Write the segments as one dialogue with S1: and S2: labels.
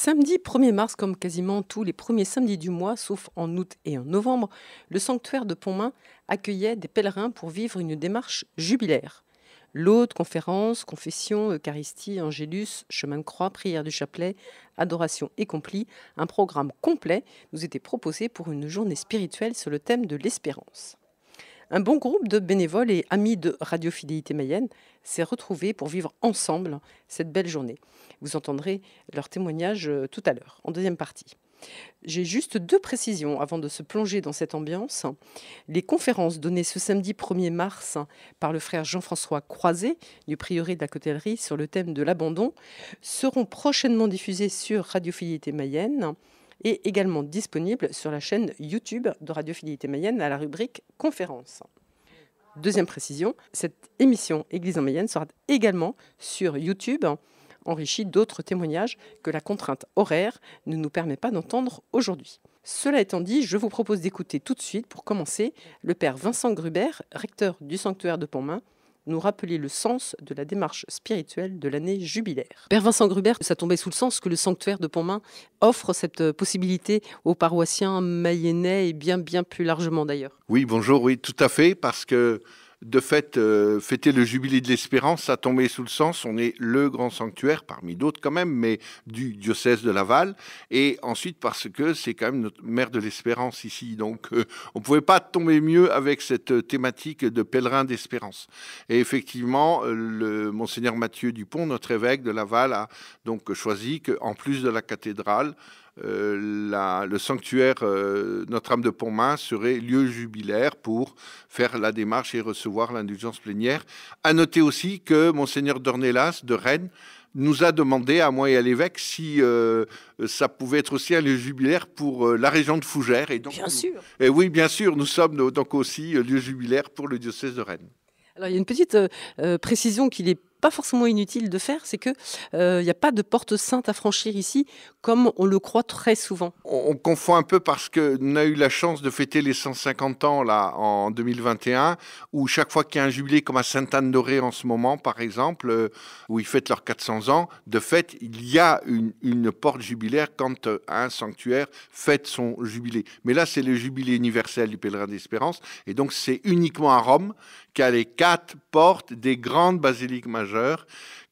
S1: Samedi 1er mars, comme quasiment tous les premiers samedis du mois, sauf en août et en novembre, le sanctuaire de Pontmain accueillait des pèlerins pour vivre une démarche jubilaire. Laudes, conférences, confessions, Eucharistie, Angélus, chemin de croix, prière du chapelet, adoration et complis, un programme complet nous était proposé pour une journée spirituelle sur le thème de l'espérance. Un bon groupe de bénévoles et amis de Radio Fidélité Mayenne s'est retrouvé pour vivre ensemble cette belle journée. Vous entendrez leur témoignage tout à l'heure, en deuxième partie. J'ai juste 2 précisions avant de se plonger dans cette ambiance. Les conférences données ce samedi 1er mars par le frère Jean-François Croiset du prieuré de la Cotellerie sur le thème de l'abandon seront prochainement diffusées sur Radio Fidélité Mayenne et également disponibles sur la chaîne YouTube de Radio Fidélité Mayenne à la rubrique conférences. Deuxième précision, cette émission Église en Mayenne sera également sur YouTube, enrichie d'autres témoignages que la contrainte horaire ne nous permet pas d'entendre aujourd'hui. Cela étant dit, je vous propose d'écouter tout de suite, pour commencer, le père Vincent Gruber, recteur du sanctuaire de Pontmain, nous rappeler le sens de la démarche spirituelle de l'année jubilaire. Père Vincent Gruber, ça tombait sous le sens que le sanctuaire de Pontmain offre cette possibilité aux paroissiens mayennais et bien plus largement d'ailleurs.
S2: Oui, bonjour, oui, tout à fait, parce que de fait, fêter le jubilé de l'espérance, ça tombait sous le sens. On est le grand sanctuaire, parmi d'autres quand même, mais du diocèse de Laval. Et ensuite, parce que c'est quand même notre mère de l'espérance ici. Donc, on ne pouvait pas tomber mieux avec cette thématique de pèlerin d'espérance. Et effectivement, le Monseigneur Mathieu Dupont, notre évêque de Laval, a donc choisi qu'en plus de la cathédrale, le sanctuaire Notre-Dame de Pontmain serait lieu jubilaire pour faire la démarche et recevoir l'indulgence plénière. À noter aussi que Monseigneur Dornelas de Rennes nous a demandé, à moi et à l'évêque, si ça pouvait être aussi un lieu jubilaire pour la région de Fougères. Et donc,
S1: bien sûr.
S2: Et oui, bien sûr, nous sommes donc aussi lieu jubilaire pour le diocèse de Rennes.
S1: Alors, il y a une petite précision qu'il n'est pas forcément inutile de faire, c'est qu'il n'y a pas de porte sainte à franchir ici, comme on le croit très souvent.
S2: On confond un peu parce qu'on a eu la chance de fêter les 150 ans là, en 2021, où chaque fois qu'il y a un jubilé, comme à Sainte-Anne-d'Auray en ce moment, par exemple, où ils fêtent leurs 400 ans, de fait, il y a une porte jubilaire quand un sanctuaire fête son jubilé. Mais là, c'est le jubilé universel du pèlerin d'espérance, et donc c'est uniquement à Rome qu'il y a les 4 portes des grandes basiliques majeures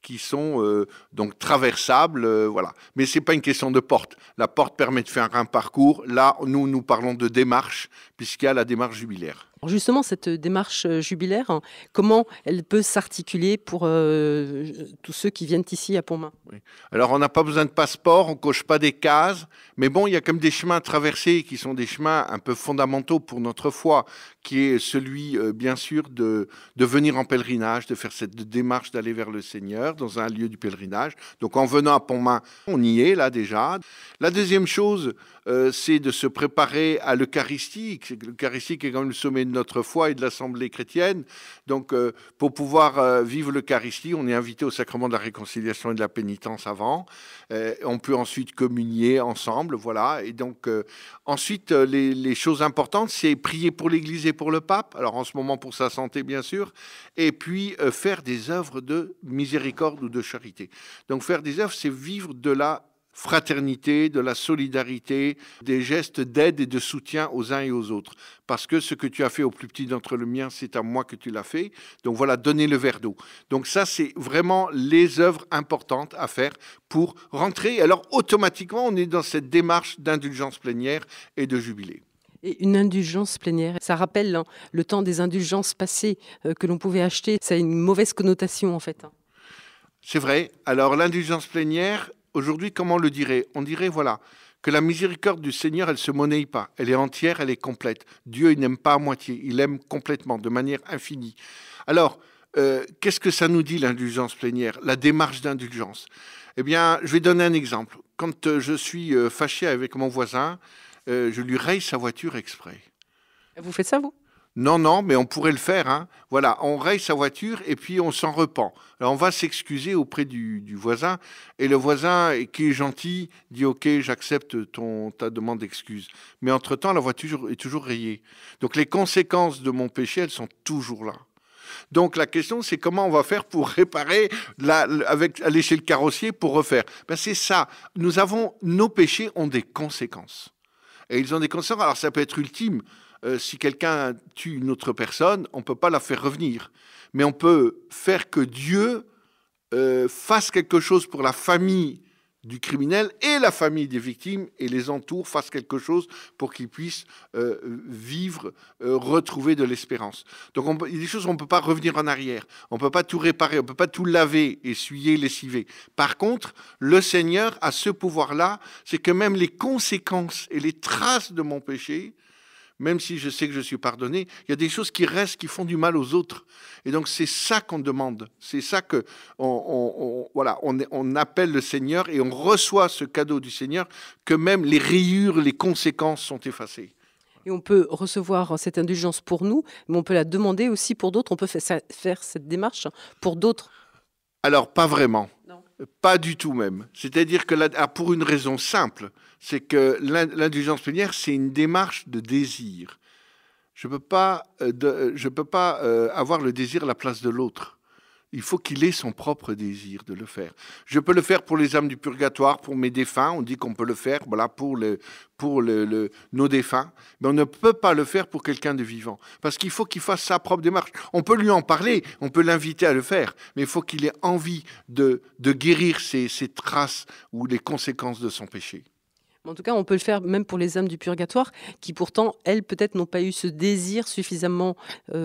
S2: qui sont donc traversables, voilà. Mais c'est pas une question de porte. La porte permet de faire un parcours. Là, nous parlons de démarche, puisqu'il y a la démarche jubilaire.
S1: Alors justement, cette démarche jubilaire, comment elle peut s'articuler pour tous ceux qui viennent ici à Pontmain?
S2: Oui. Alors, on n'a pas besoin de passeport, on coche pas des cases, mais bon, il y a comme des chemins traversés qui sont des chemins un peu fondamentaux pour notre foi, qui est celui, bien sûr, de venir en pèlerinage, de faire cette démarche d'aller vers le Seigneur dans un lieu du pèlerinage. Donc, en venant à Pontmain, on y est là déjà. La deuxième chose, c'est de se préparer à l'Eucharistie. L'Eucharistie qui est quand même le sommet de notre foi et de l'Assemblée chrétienne. Donc, pour pouvoir vivre l'Eucharistie, on est invité au sacrement de la réconciliation et de la pénitence avant. On peut ensuite communier ensemble, voilà. Et donc, ensuite, les choses importantes, c'est prier pour l'Église et pour le pape. Alors, en ce moment, pour sa santé, bien sûr. Et puis, faire des œuvres de miséricorde ou de charité. Donc, faire des œuvres, c'est vivre de la fraternité, de la solidarité, des gestes d'aide et de soutien aux uns et aux autres. Parce que ce que tu as fait au plus petit d'entre le mien, c'est à moi que tu l'as fait. Donc voilà, donner le verre d'eau. Donc ça, c'est vraiment les œuvres importantes à faire pour rentrer. Alors automatiquement, on est dans cette démarche d'indulgence plénière et de jubilé.
S1: Et une indulgence plénière, ça rappelle le temps des indulgences passées que l'on pouvait acheter. Ça a une mauvaise connotation en fait.
S2: C'est vrai. Alors l'indulgence plénière, aujourd'hui, comment on le dirait? On dirait, voilà, que la miséricorde du Seigneur, elle ne se monnaie pas. Elle est entière, elle est complète. Dieu, il n'aime pas à moitié. Il aime complètement, de manière infinie. Alors, qu'est-ce que ça nous dit, l'indulgence plénière? La démarche d'indulgence. Eh bien, je vais donner un exemple. Quand je suis fâché avec mon voisin, je lui raye sa voiture exprès.
S1: Vous faites ça, vous?
S2: Non, mais on pourrait le faire. Hein. Voilà, on raye sa voiture et puis on s'en repent. Alors on va s'excuser auprès du voisin et le voisin, qui est gentil, dit « Ok, j'accepte ta demande d'excuse ». Mais entre-temps, la voiture est toujours rayée. Donc les conséquences de mon péché, elles sont toujours là. Donc la question, c'est comment on va faire pour réparer, aller chez le carrossier pour refaire. Ben, c'est ça. Nos péchés ont des conséquences. Et ils ont des conséquences. Alors ça peut être ultime. Si quelqu'un tue une autre personne, on ne peut pas la faire revenir. Mais on peut faire que Dieu fasse quelque chose pour la famille du criminel et la famille des victimes et les entours fassent quelque chose pour qu'ils puissent vivre, retrouver de l'espérance. Donc il y a des choses où on ne peut pas revenir en arrière, on ne peut pas tout réparer, on ne peut pas tout laver, essuyer, lessiver. Par contre, le Seigneur a ce pouvoir-là, c'est que même les conséquences et les traces de mon péché, même si je sais que je suis pardonné, il y a des choses qui restent, qui font du mal aux autres. Et donc, c'est ça qu'on demande. C'est ça qu'on on appelle le Seigneur et on reçoit ce cadeau du Seigneur, que même les rayures, les conséquences sont effacées.
S1: Et on peut recevoir cette indulgence pour nous, mais on peut la demander aussi pour d'autres. On peut faire cette démarche pour d'autres.
S2: Alors, pas vraiment.
S1: Non.
S2: Pas du tout même. C'est-à-dire que pour une raison simple, c'est que l'indulgence plénière, c'est une démarche de désir. Je ne peux pas avoir le désir à la place de l'autre. Il faut qu'il ait son propre désir de le faire. Je peux le faire pour les âmes du purgatoire, pour mes défunts. On dit qu'on peut le faire pour nos défunts. Mais on ne peut pas le faire pour quelqu'un de vivant. Parce qu'il faut qu'il fasse sa propre démarche. On peut lui en parler, on peut l'inviter à le faire. Mais il faut qu'il ait envie de guérir ses traces ou les conséquences de son péché.
S1: En tout cas, on peut le faire même pour les âmes du purgatoire qui pourtant, elles, peut-être n'ont pas eu ce désir suffisamment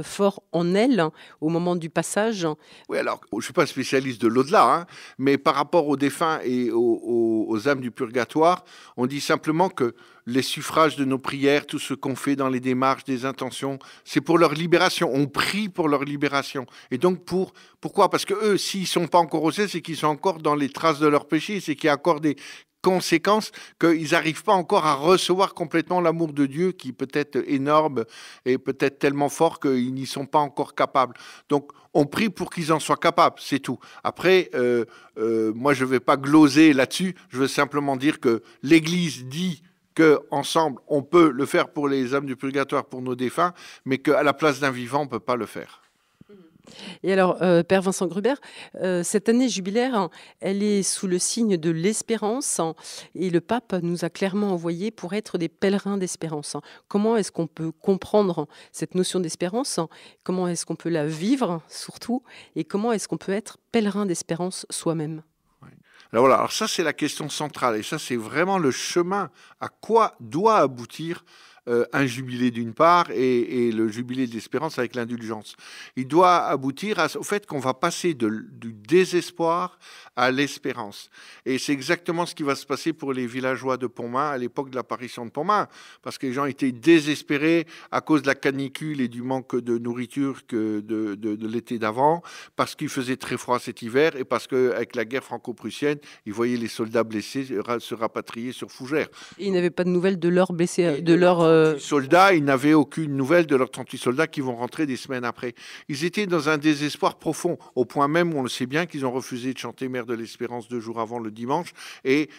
S1: fort en elles au moment du passage.
S2: Oui, alors, je ne suis pas spécialiste de l'au-delà, mais par rapport aux défunts et aux âmes du purgatoire, on dit simplement que les suffrages de nos prières, tout ce qu'on fait dans les démarches, des intentions, c'est pour leur libération. On prie pour leur libération. Et donc, pourquoi ? Parce que eux, s'ils ne sont pas encore au ciel, c'est qu'ils sont encore dans les traces de leur péché, c'est qu'il y a encore des conséquences qu'ils n'arrivent pas encore à recevoir complètement l'amour de Dieu qui peut être énorme et peut-être tellement fort qu'ils n'y sont pas encore capables. Donc, on prie pour qu'ils en soient capables, c'est tout. Après, moi, je ne vais pas gloser là-dessus. Je veux simplement dire que l'Église dit qu'ensemble, on peut le faire pour les âmes du purgatoire, pour nos défunts, mais qu'à la place d'un vivant, on ne peut pas le faire.
S1: Et alors, Père Vincent Gruber, cette année jubilaire, elle est sous le signe de l'espérance et le pape nous a clairement envoyés pour être des pèlerins d'espérance. Comment est-ce qu'on peut comprendre cette notion d'espérance ? Comment est-ce qu'on peut la vivre surtout ? Et comment est-ce qu'on peut être pèlerin d'espérance soi-même ?
S2: Alors voilà, alors ça c'est la question centrale et ça c'est vraiment le chemin à quoi doit aboutir un jubilé d'une part et le jubilé de l'espérance avec l'indulgence. Il doit aboutir au fait qu'on va passer du désespoir à l'espérance. Et c'est exactement ce qui va se passer pour les villageois de Pontmain à l'époque de l'apparition de Pontmain, parce que les gens étaient désespérés à cause de la canicule et du manque de nourriture de l'été d'avant, parce qu'il faisait très froid cet hiver et parce qu'avec la guerre franco-prussienne, ils voyaient les soldats blessés se rapatrier sur Fougères.
S1: Et ils n'avaient pas de nouvelles de leurs blessés,
S2: soldats, ils n'avaient aucune nouvelle de leurs 38 soldats qui vont rentrer des semaines après. Ils étaient dans un désespoir profond, au point même où on le sait bien qu'ils ont refusé de chanter Mère de l'Espérance 2 jours avant le dimanche. Et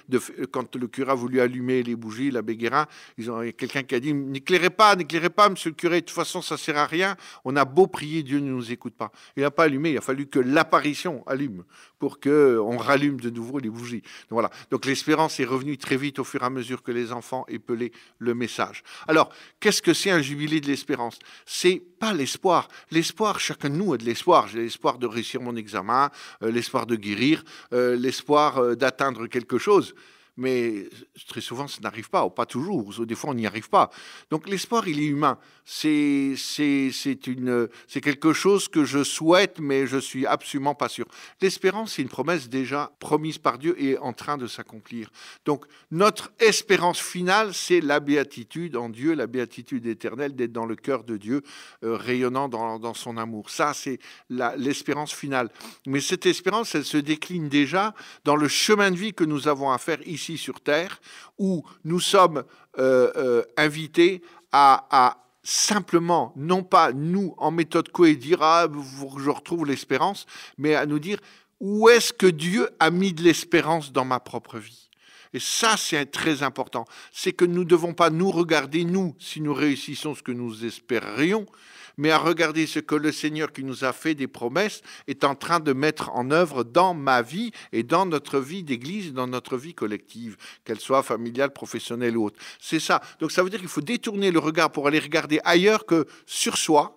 S2: quand le curé a voulu allumer les bougies, l'abbé Guérin, il y a quelqu'un qui a dit « N'éclairez pas, monsieur le curé, de toute façon ça ne sert à rien, on a beau prier, Dieu ne nous écoute pas ». Il n'a pas allumé, il a fallu que l'apparition allume pour qu'on rallume de nouveau les bougies. Donc, voilà. Donc l'espérance est revenue très vite au fur et à mesure que les enfants épelaient le message. Alors, qu'est-ce que c'est un jubilé de l'espérance ? C'est pas l'espoir. L'espoir, chacun de nous a de l'espoir. J'ai l'espoir de réussir mon examen, l'espoir de guérir, l'espoir d'atteindre quelque chose. Mais très souvent, ça n'arrive pas, ou pas toujours, ou des fois, on n'y arrive pas. Donc l'espoir, il est humain. C'est quelque chose que je souhaite, mais je ne suis absolument pas sûr. L'espérance, c'est une promesse déjà promise par Dieu et en train de s'accomplir. Donc notre espérance finale, c'est la béatitude en Dieu, la béatitude éternelle, d'être dans le cœur de Dieu, rayonnant dans son amour. Ça, c'est l'espérance finale. Mais cette espérance, elle se décline déjà dans le chemin de vie que nous avons à faire ici sur Terre, où nous sommes invités à simplement, non pas nous en méthode Coué dire « Ah, je retrouve l'espérance », mais à nous dire « Où est-ce que Dieu a mis de l'espérance dans ma propre vie ?» Et ça, c'est très important. C'est que nous ne devons pas nous regarder, nous, si nous réussissons ce que nous espérions, mais à regarder ce que le Seigneur qui nous a fait des promesses est en train de mettre en œuvre dans ma vie et dans notre vie d'église, dans notre vie collective, qu'elle soit familiale, professionnelle ou autre. C'est ça. Donc ça veut dire qu'il faut détourner le regard pour aller regarder ailleurs que sur soi,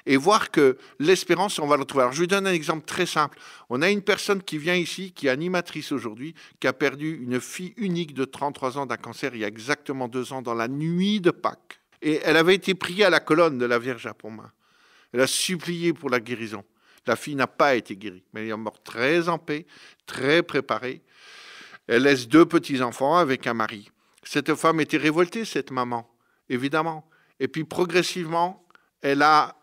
S2: et voir que l'espérance, on va le trouver. Alors, je vous donne un exemple très simple. On a une personne qui vient ici, qui est animatrice aujourd'hui, qui a perdu une fille unique de 33 ans d'un cancer il y a exactement 2 ans, dans la nuit de Pâques. Et elle avait été priée à la colonne de la Vierge à Pontmain. Elle a supplié pour la guérison. La fille n'a pas été guérie, mais elle est morte très en paix, très préparée. Elle laisse 2 petits-enfants avec un mari. Cette femme était révoltée, cette maman, évidemment. Et puis, progressivement, elle a,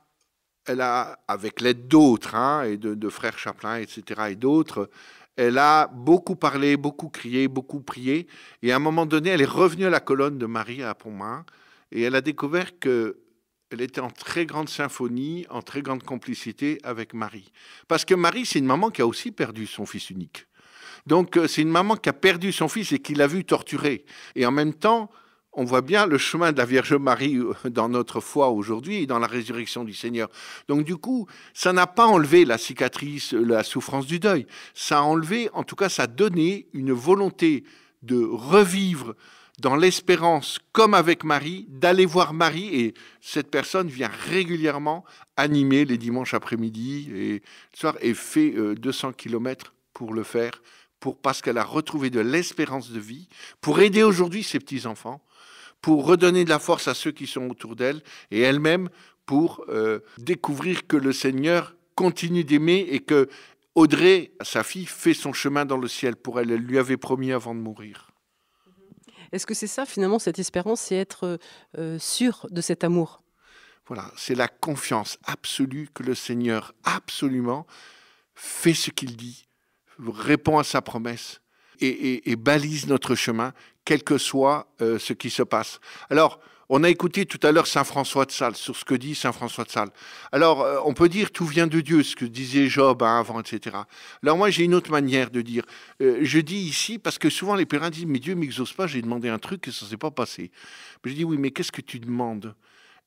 S2: avec l'aide d'autres, et de frères Chaplin, etc., et d'autres, elle a beaucoup parlé, beaucoup crié, beaucoup prié. Et à un moment donné, elle est revenue à la colonne de Marie à Pontmain, et elle a découvert qu'elle était en très grande symphonie, en très grande complicité avec Marie. Parce que Marie, c'est une maman qui a aussi perdu son fils unique. Donc, c'est une maman qui a perdu son fils et qui l'a vu torturé. Et en même temps, on voit bien le chemin de la Vierge Marie dans notre foi aujourd'hui et dans la résurrection du Seigneur. Donc du coup, ça n'a pas enlevé la cicatrice, la souffrance du deuil. Ça a enlevé, en tout cas, ça a donné une volonté de revivre dans l'espérance, comme avec Marie, d'aller voir Marie. Et cette personne vient régulièrement animer les dimanches après-midi et le soir et fait 200 kilomètres pour le faire, parce qu'elle a retrouvé de l'espérance de vie, pour aider aujourd'hui ses petits-enfants, pour redonner de la force à ceux qui sont autour d'elle, et elle-même pour découvrir que le Seigneur continue d'aimer et que Audrey, sa fille, fait son chemin dans le ciel pour elle. Elle lui avait promis avant de mourir.
S1: Est-ce que c'est ça, finalement, cette espérance, c'est être sûr de cet amour?
S2: Voilà, c'est la confiance absolue que le Seigneur, absolument, fait ce qu'il dit, répond à sa promesse et balise notre chemin, quel que soit ce qui se passe. Alors, on a écouté tout à l'heure Saint François de Sales, sur ce que dit Saint François de Sales. Alors, on peut dire tout vient de Dieu, ce que disait Job avant, etc. Alors moi, j'ai une autre manière de dire. Je dis ici, parce que souvent les pèlerins disent, mais Dieu ne m'exauce pas, j'ai demandé un truc et ça ne s'est pas passé. Mais je dis, oui, mais qu'est-ce que tu demandes ?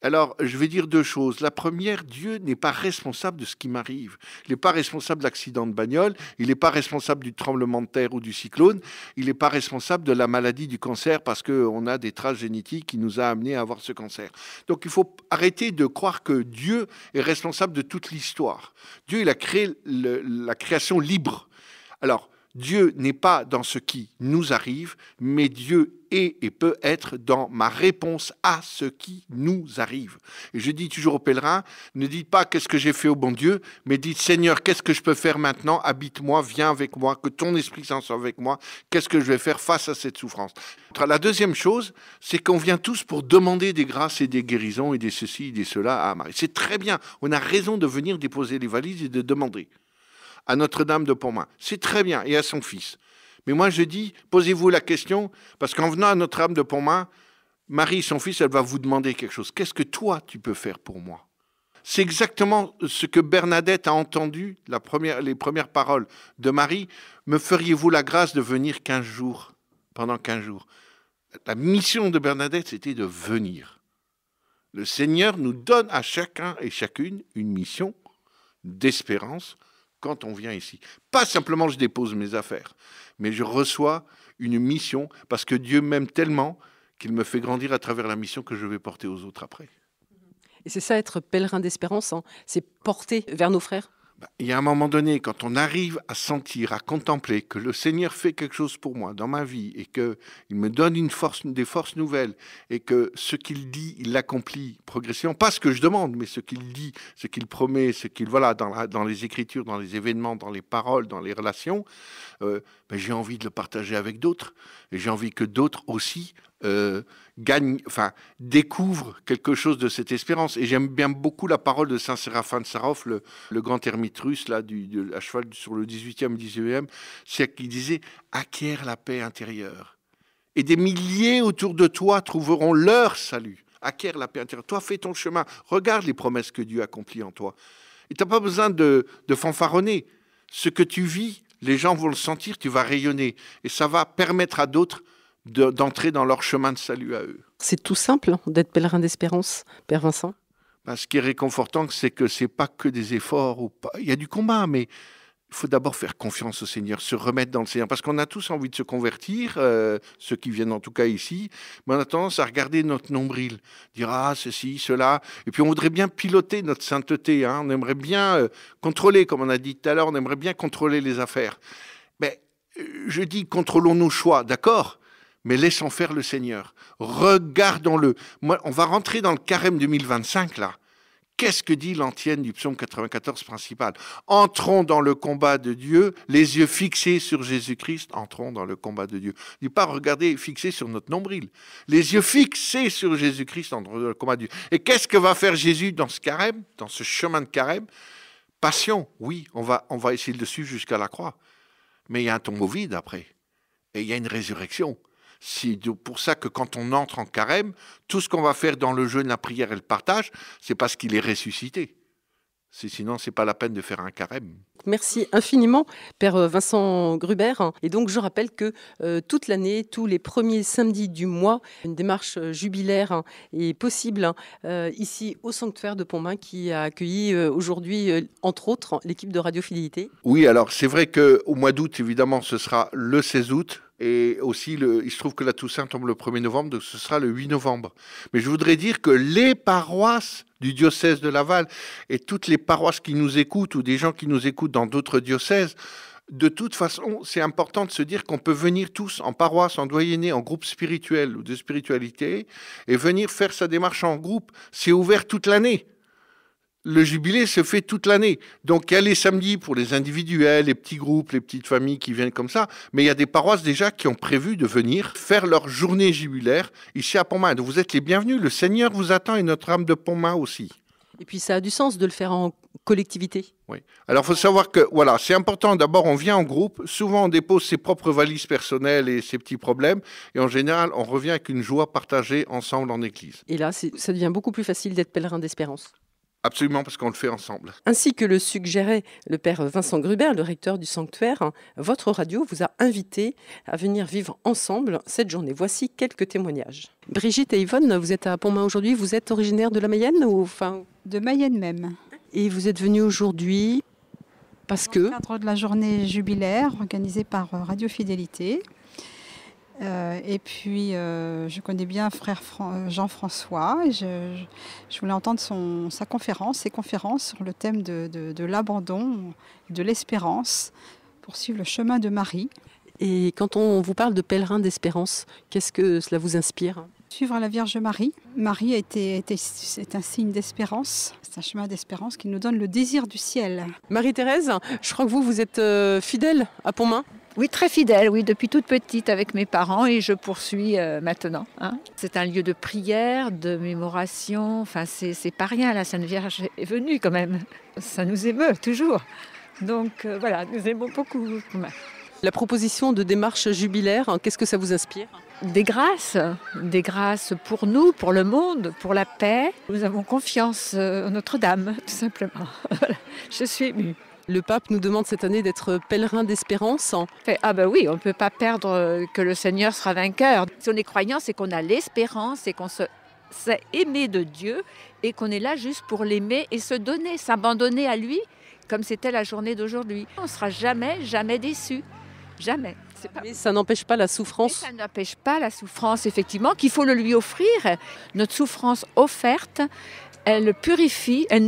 S2: Alors, je vais dire 2 choses. La première, Dieu n'est pas responsable de ce qui m'arrive. Il n'est pas responsable de l'accident de bagnole, il n'est pas responsable du tremblement de terre ou du cyclone, il n'est pas responsable de la maladie du cancer parce qu'on a des traces génétiques qui nous a amenés à avoir ce cancer. Donc, il faut arrêter de croire que Dieu est responsable de toute l'histoire. Dieu, il a créé la création libre. Alors, Dieu n'est pas dans ce qui nous arrive, mais Dieu est et peut être dans ma réponse à ce qui nous arrive. Et je dis toujours aux pèlerins, ne dites pas qu'est-ce que j'ai fait au bon Dieu, mais dites Seigneur, qu'est-ce que je peux faire maintenant? Habite-moi, viens avec moi, que ton Esprit Saint soit avec moi. Qu'est-ce que je vais faire face à cette souffrance? La deuxième chose, c'est qu'on vient tous pour demander des grâces et des guérisons et des ceci et des cela à Marie. C'est très bien, on a raison de venir déposer les valises et de demander à Notre-Dame de Pontmain. C'est très bien, et à son fils. Mais moi, je dis, posez-vous la question, parce qu'en venant à Notre-Dame de Pontmain, Marie, son fils, elle va vous demander quelque chose. Qu'est-ce que toi, tu peux faire pour moi? C'est exactement ce que Bernadette a entendu, les premières paroles de Marie. Me feriez-vous la grâce de venir 15 jours, pendant 15 jours? La mission de Bernadette, c'était de venir. Le Seigneur nous donne à chacun et chacune une mission d'espérance, quand on vient ici. Pas simplement je dépose mes affaires, mais je reçois une mission parce que Dieu m'aime tellement qu'il me fait grandir à travers la mission que je vais porter aux autres après.
S1: Et c'est ça, être pèlerin d'espérance, hein, c'est porter vers nos frères?
S2: Il y a un moment donné, quand on arrive à sentir, à contempler que le Seigneur fait quelque chose pour moi dans ma vie et qu'il me donne des forces nouvelles et que ce qu'il dit, il l'accomplit progressivement, pas ce que je demande, mais ce qu'il dit, ce qu'il promet, dans les Écritures, dans les événements, dans les paroles, dans les relations, j'ai envie de le partager avec d'autres et j'ai envie que d'autres aussi découvrent quelque chose de cette espérance. Et j'aime bien beaucoup la parole de Saint Séraphin de Sarov, le grand ermite russe, là, à cheval sur le 18e, 19e siècle, qui disait « Acquiert la paix intérieure. Et des milliers autour de toi trouveront leur salut. Acquiert la paix intérieure. Toi, fais ton chemin. Regarde les promesses que Dieu accomplit en toi. Et tu n'as pas besoin de fanfaronner. Ce que tu vis, les gens vont le sentir, tu vas rayonner. Et ça va permettre à d'autres d'entrer dans leur chemin de salut à eux.
S1: C'est tout simple d'être pèlerin d'espérance, Père Vincent?
S2: Ce qui est réconfortant, c'est que c'est pas que des efforts. Il y a du combat, mais il faut d'abord faire confiance au Seigneur, se remettre dans le Seigneur, parce qu'on a tous envie de se convertir, ceux qui viennent en tout cas ici, mais on a tendance à regarder notre nombril, dire ceci, cela, et puis on voudrait bien piloter notre sainteté, hein. On aimerait bien contrôler, comme on a dit tout à l'heure, on aimerait bien contrôler les affaires. Mais je dis contrôlons nos choix, d'accord, mais laissons faire le Seigneur, regardons-le. Moi, on va rentrer dans le carême 2025 là. Qu'est-ce que dit l'antienne du psaume 94 principal? Entrons dans le combat de Dieu, les yeux fixés sur Jésus-Christ, entrons dans le combat de Dieu. Il ne dit pas regarder, fixés sur notre nombril. Les yeux fixés sur Jésus-Christ, entrons dans le combat de Dieu. Et qu'est-ce que va faire Jésus dans ce carême, dans ce chemin de carême? Passion, oui, on va essayer de le suivre jusqu'à la croix. Mais il y a un tombeau vide après. Et il y a une résurrection. C'est pour ça que quand on entre en carême, tout ce qu'on va faire dans le jeûne, la prière et le partage, c'est parce qu'il est ressuscité. Sinon, ce n'est pas la peine de faire un carême.
S1: Merci infiniment, Père Vincent Gruber. Et donc, je rappelle que toute l'année, tous les premiers samedis du mois, une démarche jubilaire est possible ici au sanctuaire de Pontmain qui a accueilli aujourd'hui, entre autres, l'équipe de Radio Fidélité.
S2: Oui, alors c'est vrai qu'au mois d'août, évidemment, ce sera le 16 août. Et aussi, il se trouve que la Toussaint tombe le 1er novembre, donc ce sera le 8 novembre. Mais je voudrais dire que les paroisses du diocèse de Laval et toutes les paroisses qui nous écoutent ou des gens qui nous écoutent dans d'autres diocèses, de toute façon, c'est important de se dire qu'on peut venir tous en paroisse, en doyenné, en groupe spirituel ou de spiritualité et venir faire sa démarche en groupe. C'est ouvert toute l'année. Le jubilé se fait toute l'année. Donc, il y a les samedis pour les individuels, les petits groupes, les petites familles qui viennent comme ça. Mais il y a des paroisses déjà qui ont prévu de venir faire leur journée jubilaire ici à Pontmain. Donc, vous êtes les bienvenus. Le Seigneur vous attend et notre âme de Pontmain aussi.
S1: Et puis, ça a du sens de le faire en collectivité.
S2: Oui. Alors, il faut savoir que, voilà, c'est important. D'abord, on vient en groupe. Souvent, on dépose ses propres valises personnelles et ses petits problèmes. Et en général, on revient avec une joie partagée ensemble en église.
S1: Et là, ça devient beaucoup plus facile d'être pèlerin d'espérance.
S2: Absolument, parce qu'on le fait ensemble.
S1: Ainsi que le suggérait le père Vincent Gruber, le recteur du sanctuaire, votre radio vous a invité à venir vivre ensemble cette journée. Voici quelques témoignages. Brigitte et Yvonne, vous êtes à Pontmain aujourd'hui. Vous êtes originaire de la Mayenne
S3: De Mayenne même.
S1: Et vous êtes venus aujourd'hui parce que...
S3: Dans le cadre de la journée jubilaire organisée par Radio Fidélité. Et puis, je connais bien frère Jean-François. Et je voulais entendre ses conférences sur le thème de l'abandon, de l'espérance, pour suivre le chemin de Marie.
S1: Et quand on vous parle de pèlerin d'espérance, qu'est-ce que cela vous inspire ?
S3: Suivre la Vierge Marie. Marie c'est un signe d'espérance. C'est un chemin d'espérance qui nous donne le désir du ciel.
S1: Marie-Thérèse, je crois que vous êtes fidèle à Pontmain ?
S4: Oui, très fidèle, oui, depuis toute petite avec mes parents et je poursuis maintenant. C'est un lieu de prière, de mémoration, enfin c'est pas rien, la Sainte Vierge est venue quand même. Ça nous émeut toujours. Donc voilà, nous aimons beaucoup.
S1: La proposition de démarche jubilaire, qu'est-ce que ça vous inspire ?
S4: Des grâces pour nous, pour le monde, pour la paix. Nous avons confiance en Notre-Dame, tout simplement. Voilà. Je suis émue.
S1: Le pape nous demande cette année d'être pèlerin d'espérance.
S4: Ah ben oui, on ne peut pas perdre que le Seigneur sera vainqueur. Si on est croyant, c'est qu'on a l'espérance et qu'on sait aimer de Dieu et qu'on est là juste pour l'aimer et se donner, s'abandonner à lui, comme c'était la journée d'aujourd'hui. On ne sera jamais déçu. Jamais.
S1: Mais ça n'empêche pas la souffrance.
S4: Ça n'empêche pas la souffrance, effectivement, qu'il faut le lui offrir. Notre souffrance offerte, elle nous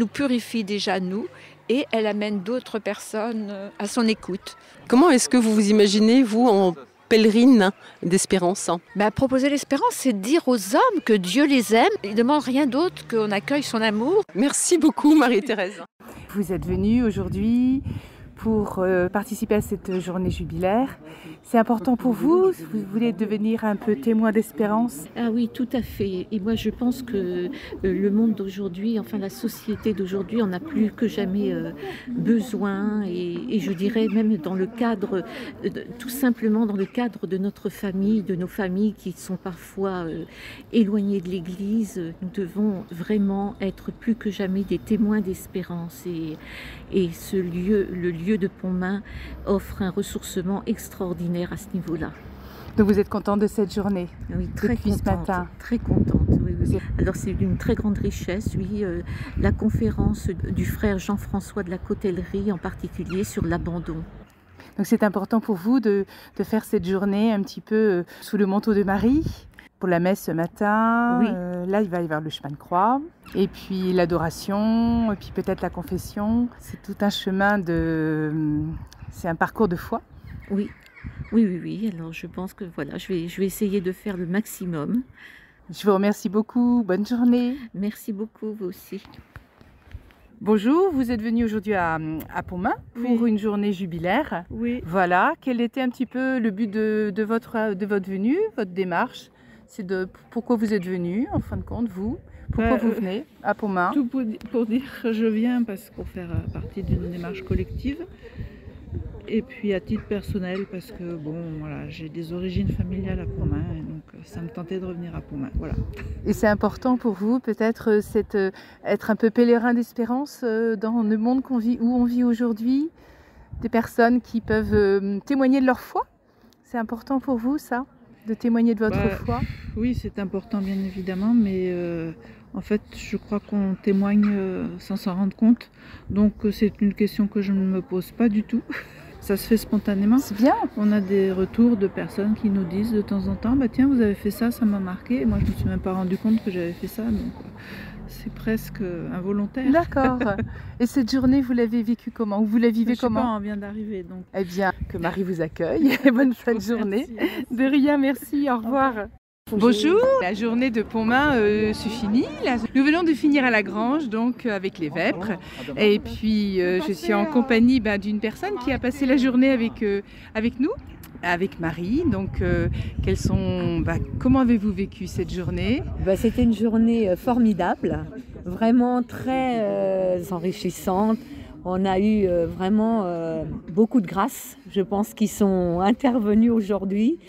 S4: purifie déjà nous. Et elle amène d'autres personnes à son écoute.
S1: Comment est-ce que vous vous imaginez, vous, en pèlerine d'espérance ?
S4: Proposer l'espérance, c'est dire aux hommes que Dieu les aime. Il ne demande rien d'autre qu'on accueille son amour.
S1: Merci beaucoup, Marie-Thérèse.
S5: Vous êtes venue aujourd'hui pour participer à cette journée jubilaire. C'est important pour vous? Vous voulez devenir un peu témoin d'espérance?
S6: Ah oui, tout à fait. Et moi, je pense que le monde d'aujourd'hui, enfin la société d'aujourd'hui, en a plus que jamais besoin. Et je dirais même dans le cadre, tout simplement dans le cadre de notre famille, de nos familles qui sont parfois éloignées de l'Église, nous devons vraiment être plus que jamais des témoins d'espérance. Et ce lieu, le lieu de Pontmain, offre un ressourcement extraordinaire à ce niveau-là.
S5: Donc vous êtes contente de cette journée?
S6: Oui, très
S5: depuis
S6: contente.
S5: ce matin.
S6: Très contente, oui, oui. Alors c'est d'une très grande richesse, oui. La conférence du frère Jean-François de la Cotellerie en particulier sur l'abandon.
S5: Donc c'est important pour vous de faire cette journée un petit peu sous le manteau de Marie. Pour la messe ce matin,
S6: Oui.
S5: Là il va y avoir le chemin de croix, et puis l'adoration, et puis peut-être la confession. C'est tout un chemin c'est un parcours de foi.
S6: Oui, oui, oui, oui. Alors je pense que voilà, je vais essayer de faire le maximum.
S5: Je vous remercie beaucoup, bonne journée.
S6: Merci beaucoup, vous aussi.
S5: Bonjour, vous êtes venu aujourd'hui à Pontmain pour
S7: Oui.
S5: une journée jubilaire.
S7: Oui,
S5: Voilà, quel était un petit peu le but de votre venue, votre démarche? C'est pourquoi vous êtes venu, en fin de compte, vous? Pourquoi vous venez à Pontmain?
S7: tout pour dire que je viens pour faire partie d'une démarche collective. Et puis à titre personnel parce que bon voilà, j'ai des origines familiales à Pontmain et donc ça me tentait de revenir à Pontmain. Voilà.
S5: Et c'est important pour vous, peut-être, être un peu pèlerin d'espérance dans le monde où on vit aujourd'hui? Des personnes qui peuvent témoigner de leur foi? C'est important pour vous, ça? De témoigner de votre foi?
S7: Oui, c'est important bien évidemment, mais en fait je crois qu'on témoigne sans s'en rendre compte. Donc c'est une question que je ne me pose pas du tout. Ça se fait spontanément.
S5: C'est bien.
S7: On a des retours de personnes qui nous disent de temps en temps, bah tiens, vous avez fait ça, ça m'a marqué. Et moi, je me suis même pas rendu compte que j'avais fait ça, donc c'est presque involontaire.
S5: D'accord. Et cette journée, vous l'avez vécue comment? Ou vous la vivez
S7: Je sais pas,
S5: comment?
S7: on vient d'arriver, donc.
S5: Eh bien, que Marie vous accueille. Bonne fin de journée.
S7: Merci.
S5: De rien, merci. Au revoir. Bonjour, la journée de Pontmain se finit. Nous venons de finir à la grange, donc avec les vêpres. Et puis je suis en compagnie d'une personne qui a passé la journée avec nous, avec Marie. Donc comment avez-vous vécu cette journée?
S8: C'était une journée formidable, vraiment très enrichissante. On a eu vraiment beaucoup de grâces, je pense, qui sont intervenues aujourd'hui.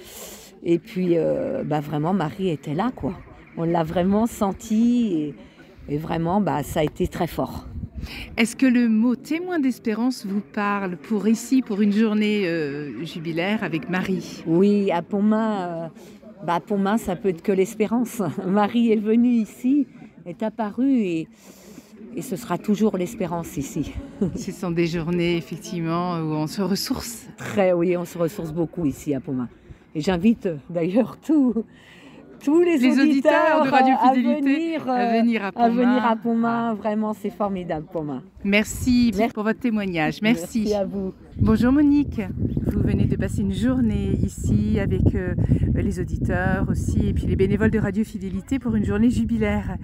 S8: Et puis, vraiment, Marie était là, quoi. On l'a vraiment senti et vraiment, ça a été très fort.
S5: Est-ce que le mot témoin d'espérance vous parle pour une journée jubilaire avec Marie?
S8: Oui, à Pontmain, Pontmain, ça peut être que l'espérance. Marie est venue ici, est apparue et ce sera toujours l'espérance ici.
S5: Ce sont des journées, effectivement, où on se ressource.
S8: Oui, on se ressource beaucoup ici à Pontmain. Et j'invite d'ailleurs tous les auditeurs
S5: de Radio Fidélité
S8: à venir à Pontmain. Vraiment, c'est formidable, Pontmain.
S5: Merci pour votre témoignage. Merci
S8: à vous.
S5: Bonjour Monique. Vous venez de passer une journée ici avec les auditeurs aussi et puis les bénévoles de Radio Fidélité pour une journée jubilaire.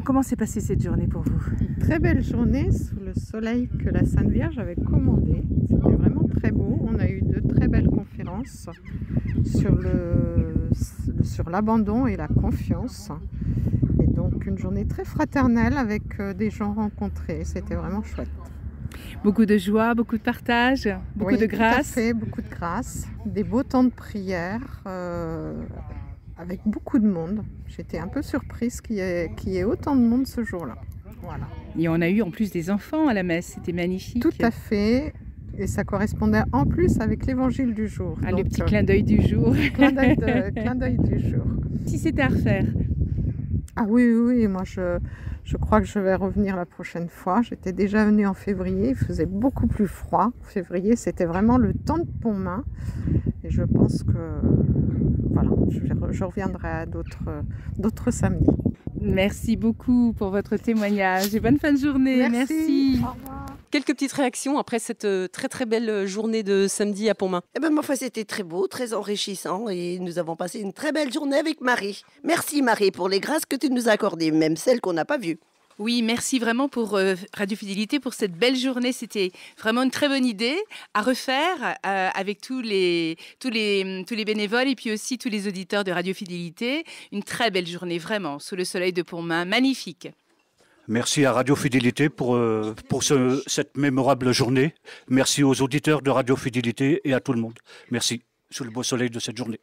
S5: Comment s'est passée cette journée pour vous?
S9: Très belle journée sous le soleil que la Sainte Vierge avait commandé. C'était vraiment très beau. On a eu de très belles conférences sur l'abandon et la confiance. Et donc une journée très fraternelle avec des gens rencontrés. C'était vraiment chouette.
S5: Beaucoup de joie, beaucoup de partage, beaucoup de grâce.
S9: Tout à fait, beaucoup de grâce. Des beaux temps de prière avec beaucoup de monde. J'étais un peu surprise qu'il y ait autant de monde ce jour-là. Voilà.
S5: Et on a eu en plus des enfants à la messe, c'était magnifique.
S9: Tout à fait. Et ça correspondait en plus avec l'évangile du jour.
S5: Le petit clin d'œil du jour.
S9: Clin d'œil du jour.
S5: Si c'était à refaire?
S9: Ah oui, moi je crois que je vais revenir la prochaine fois. J'étais déjà venue en février, il faisait beaucoup plus froid. En février, c'était vraiment le temps de Pontmain. Et je pense que voilà, je reviendrai à d'autres samedis.
S5: Merci beaucoup pour votre témoignage et bonne fin de journée. Merci.
S9: Au revoir.
S1: Quelques petites réactions après cette très très belle journée de samedi à Pontmain.
S10: Ma foi, c'était très beau, très enrichissant et nous avons passé une très belle journée avec Marie. Merci Marie pour les grâces que tu nous as accordées, même celles qu'on n'a pas vues.
S5: Oui, merci vraiment pour Radio Fidélité pour cette belle journée. C'était vraiment une très bonne idée à refaire avec tous les bénévoles et puis aussi tous les auditeurs de Radio Fidélité. Une très belle journée, vraiment, sous le soleil de Pontmain. Magnifique.
S11: Merci à Radio Fidélité pour cette mémorable journée. Merci aux auditeurs de Radio Fidélité et à tout le monde. Merci, sous le beau soleil de cette journée.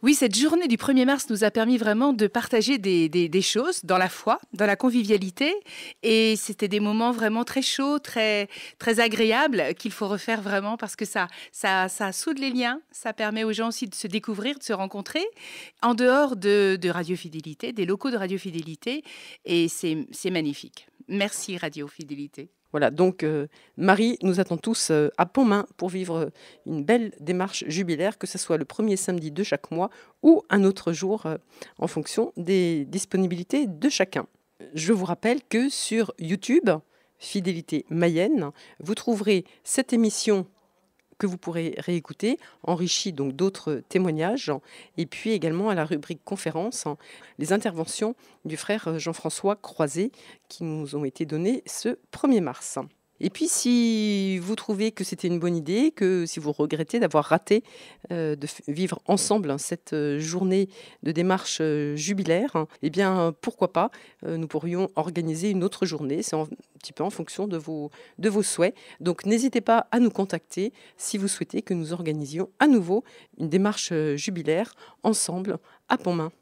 S5: Oui, cette journée du 1er mars nous a permis vraiment de partager des choses dans la foi, dans la convivialité. Et c'était des moments vraiment très chauds, très, très agréables qu'il faut refaire vraiment parce que ça soude les liens. Ça permet aux gens aussi de se découvrir, de se rencontrer en dehors de Radio Fidélité, des locaux de Radio Fidélité. Et c'est magnifique. Merci Radio Fidélité.
S1: Voilà, donc Marie nous attend tous à Pontmain pour vivre une belle démarche jubilaire, que ce soit le premier samedi de chaque mois ou un autre jour en fonction des disponibilités de chacun. Je vous rappelle que sur YouTube, Fidélité Mayenne, vous trouverez cette émission que vous pourrez réécouter, enrichie donc d'autres témoignages, et puis également à la rubrique conférence, les interventions du frère Jean-François Croiset qui nous ont été données ce 1er mars. Et puis si vous trouvez que c'était une bonne idée, que si vous regrettez d'avoir raté de vivre ensemble cette journée de démarche jubilaire, eh bien pourquoi pas, nous pourrions organiser une autre journée, c'est un petit peu en fonction de vos souhaits. Donc n'hésitez pas à nous contacter si vous souhaitez que nous organisions à nouveau une démarche jubilaire ensemble à Pontmain.